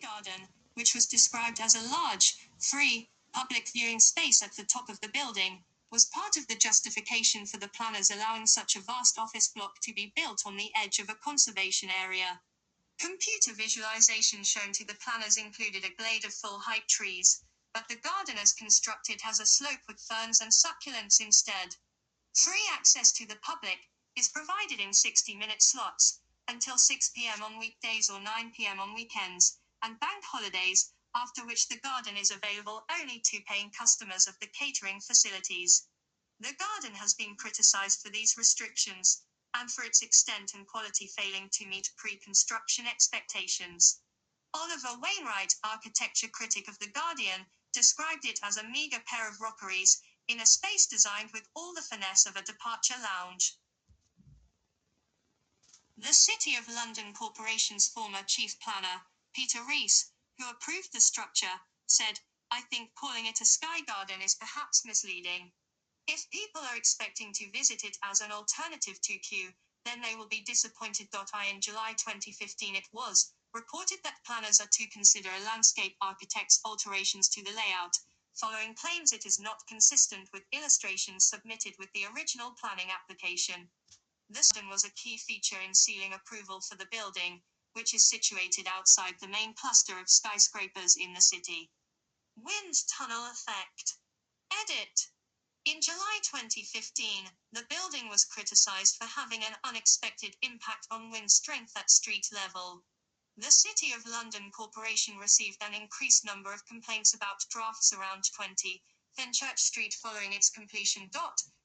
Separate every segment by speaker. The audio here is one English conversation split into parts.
Speaker 1: Garden, which was described as a large, free, public viewing space at the top of the building, was part of the justification for the planners allowing such a vast office block to be built on the edge of a conservation area. Computer visualization shown to the planners included a glade of full-height trees, but the garden as constructed has a slope with ferns and succulents instead. Free access to the public is provided in 60-minute slots, until 6 p.m. on weekdays or 9 p.m. on weekends, and bank holidays, after which the garden is available only to paying customers of the catering facilities. The garden has been criticized for these restrictions, and for its extent and quality failing to meet pre-construction expectations. Oliver Wainwright, architecture critic of The Guardian, described it as a meager pair of rockeries, in a space designed with all the finesse of a departure lounge. The City of London Corporation's former chief planner, Peter Rees, who approved the structure, said, "I think calling it a sky garden is perhaps misleading. If people are expecting to visit it as an alternative to Kew, then they will be disappointed." In July 2015 it was reported that planners are to consider a landscape architect's alterations to the layout, following claims it is not consistent with illustrations submitted with the original planning application. This was a key feature in sealing approval for the building, which is situated outside the main cluster of skyscrapers in the city. Wind tunnel effect. Edit. In July 2015, the building was criticized for having an unexpected impact on wind strength at street level. The City of London Corporation received an increased number of complaints about drafts around 20 Fenchurch Street following its completion.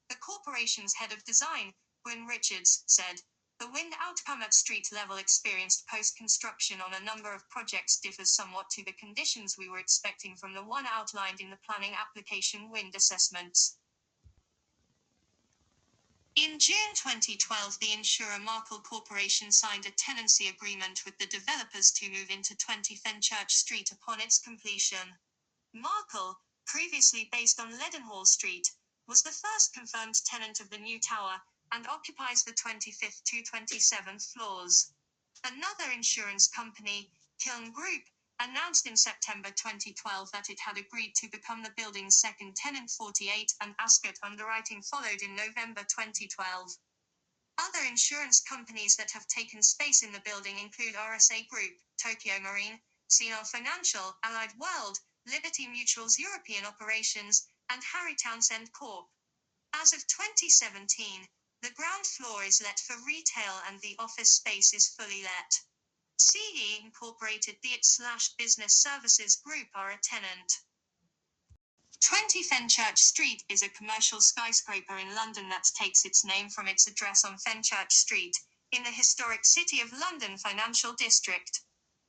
Speaker 1: The corporation's head of design, Gwyn Richards, said, "The wind outcome at street level experienced post-construction on a number of projects differs somewhat to the conditions we were expecting from the one outlined in the planning application wind assessments." In June 2012, the insurer Markel Corporation signed a tenancy agreement with the developers to move into 20 Fenchurch Street upon its completion. Markel, previously based on Leadenhall Street, was the first confirmed tenant of the new tower, and occupies the 25th to 27th floors. Another insurance company, Kiln Group, announced in September 2012 that it had agreed to become the building's second tenant. 48 and Ascot Underwriting followed in November 2012. Other insurance companies that have taken space in the building include RSA Group, Tokio Marine, CNR Financial, Allied World, Liberty Mutual's European operations, and Harry Townsend Corp. As of 2017, the ground floor is let for retail and the office space is fully let. CE Incorporated, the IT/Business Services Group, are a tenant. 20 Fenchurch Street is a commercial skyscraper in London that takes its name from its address on Fenchurch Street, in the historic City of London financial district.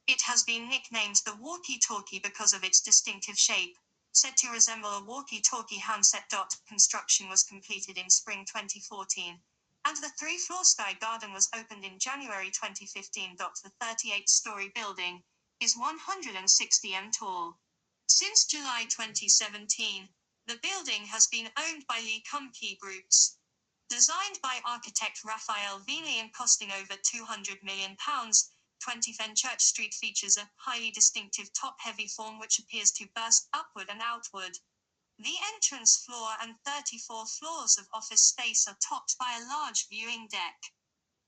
Speaker 1: It has been nicknamed the walkie-talkie because of its distinctive shape, said to resemble a walkie-talkie handset. Construction was completed in spring 2014, and the 3-floor Sky Garden was opened in January 2015. The 38-story building is 160 m tall. Since July 2017, the building has been owned by Lee Kumkey Groups. Designed by architect Raphael Vienley and costing over £200 million, 20 Fenchurch Street features a highly distinctive top-heavy form which appears to burst upward and outward. The entrance floor and 34 floors of office space are topped by a large viewing deck.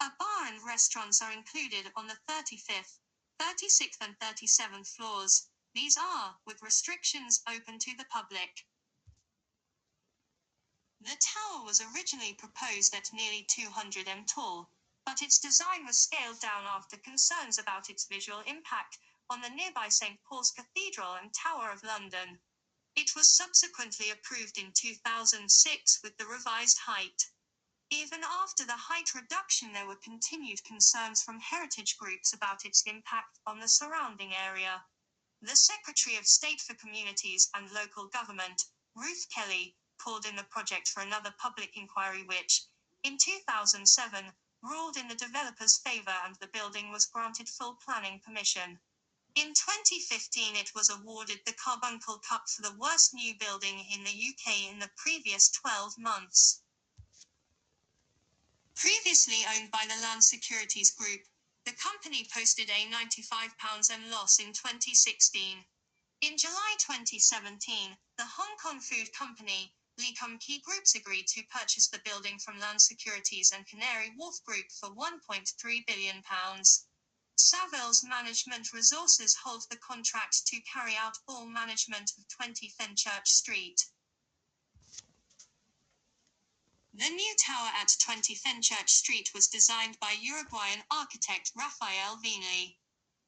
Speaker 1: A bar and restaurants are included on the 35th, 36th and 37th floors. These are, with restrictions, open to the public. The tower was originally proposed at nearly 200 m tall, but its design was scaled down after concerns about its visual impact on the nearby St. Paul's Cathedral and Tower of London. It was subsequently approved in 2006 with the revised height. Even after the height reduction, there were continued concerns from heritage groups about its impact on the surrounding area. The Secretary of State for Communities and Local Government, Ruth Kelly, called in the project for another public inquiry which, in 2007, ruled in the developer's favour and the building was granted full planning permission. In 2015 it was awarded the Carbuncle Cup for the worst new building in the UK in the previous 12 months. Previously owned by the Land Securities Group, The company posted a £95 loss in 2016. In July 2017, the Hong Kong food company, Lee Kum Kee Groups agreed to purchase the building from Land Securities and Canary Wharf Group for £1.3 billion. Savills Management Resources holds the contract to carry out all management of 20 Fenchurch Street. The new tower at 20 Fenchurch Street was designed by Uruguayan architect Rafael Vini.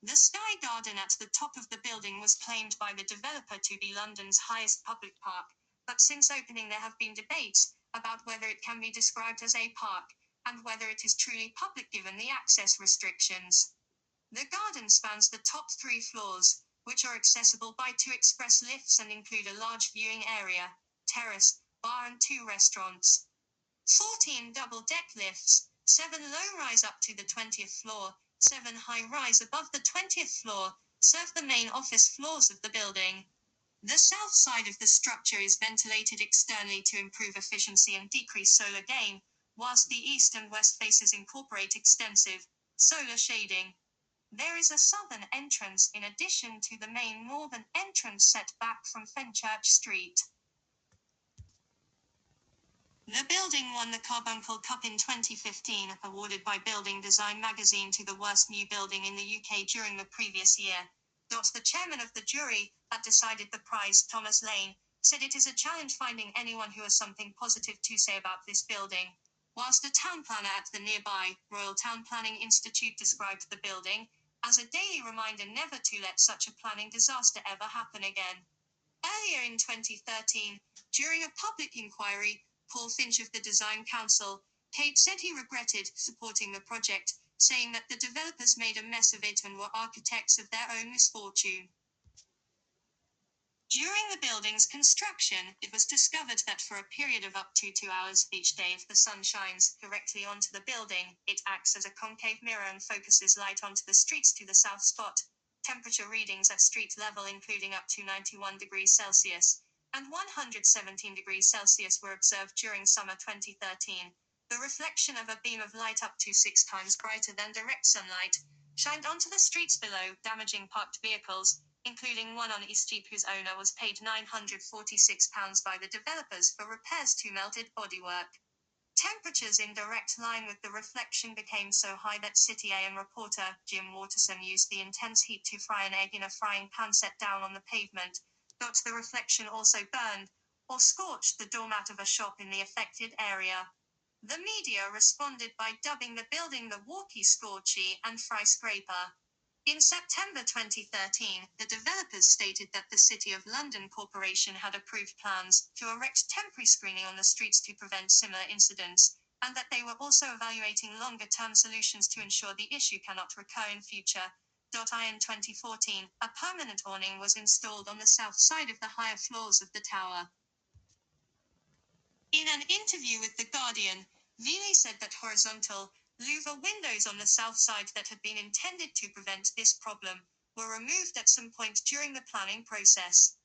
Speaker 1: The Sky Garden at the top of the building was claimed by the developer to be London's highest public park, but since opening there have been debates about whether it can be described as a park, and whether it is truly public given the access restrictions. The garden spans the top 3 floors, which are accessible by 2 express lifts and include a large viewing area, terrace, bar and 2 restaurants. 14 double-deck lifts, 7 low-rise up to the 20th floor, 7 high-rise above the 20th floor, serve the main office floors of the building. The south side of the structure is ventilated externally to improve efficiency and decrease solar gain, whilst the east and west faces incorporate extensive solar shading. There is a southern entrance in addition to the main northern entrance set back from Fenchurch Street. The building won the Carbuncle Cup in 2015, awarded by Building Design magazine to the worst new building in the UK during the previous year. The chairman of the jury that decided the prize, Thomas Lane, said it is a challenge finding anyone who has something positive to say about this building. Whilst a town planner at the nearby Royal Town Planning Institute described the building as a daily reminder never to let such a planning disaster ever happen again. Earlier in 2013, during a public inquiry, Paul Finch of the Design Council, Kate said he regretted supporting the project, saying that the developers made a mess of it and were architects of their own misfortune. During the building's construction, it was discovered that for a period of up to 2 hours each day, if the sun shines directly onto the building, it acts as a concave mirror and focuses light onto the streets to the south spot. Temperature readings at street level, including up to 91 degrees Celsius and 117 degrees Celsius, were observed during summer 2013. The reflection of a beam of light up to 6 times brighter than direct sunlight shined onto the streets below, damaging parked vehicles, including one on Eastcheap whose owner was paid £946 by the developers for repairs to melted bodywork. Temperatures in direct line with the reflection became so high that City AM reporter Jim Waterson used the intense heat to fry an egg in a frying pan set down on the pavement. The reflection also burned or scorched the doormat of a shop in the affected area. The media responded by dubbing the building the Walkie Scorchy and Fry Scraper. In September 2013, the developers stated that the City of London Corporation had approved plans to erect temporary screening on the streets to prevent similar incidents, and that they were also evaluating longer-term solutions to ensure the issue cannot recur in future. In 2014, a permanent awning was installed on the south side of the higher floors of the tower. In an interview with The Guardian, Vini said that horizontal louver windows on the south side that had been intended to prevent this problem were removed at some point during the planning process.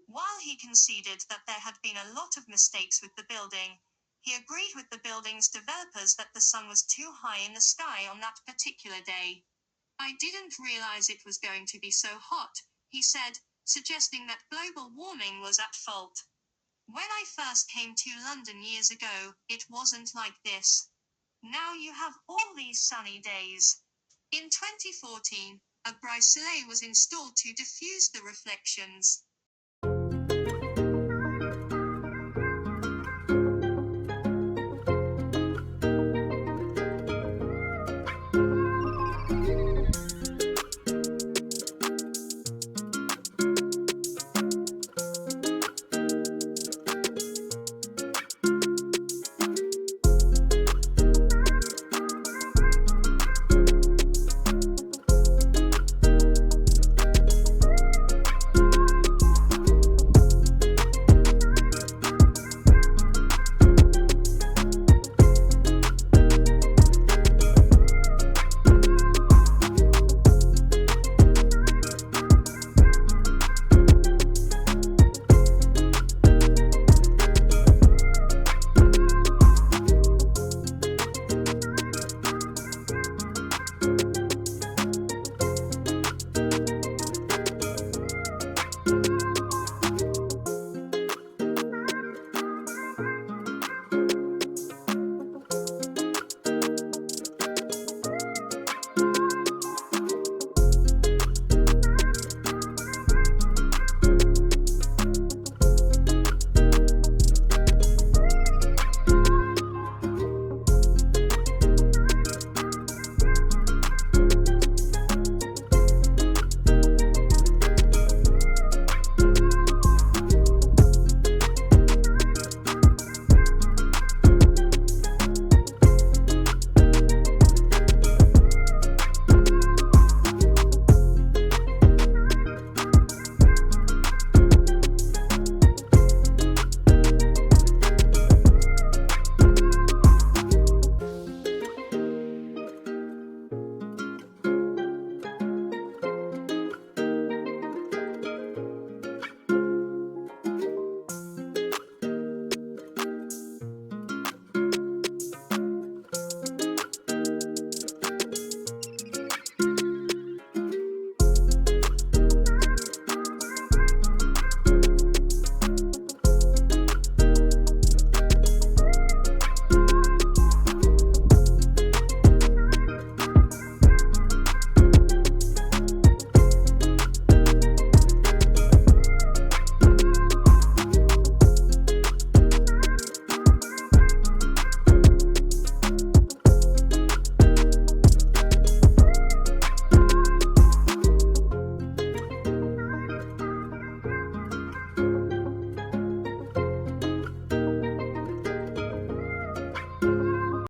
Speaker 1: While he conceded that there had been a lot of mistakes with the building, he agreed with the building's developers that the sun was too high in the sky on that particular day. "I didn't realize it was going to be so hot," he said, suggesting that global warming was at fault. "When I first came to London years ago, it wasn't like this. Now you have all these sunny days." In 2014, a bright soleil was installed to diffuse the reflections.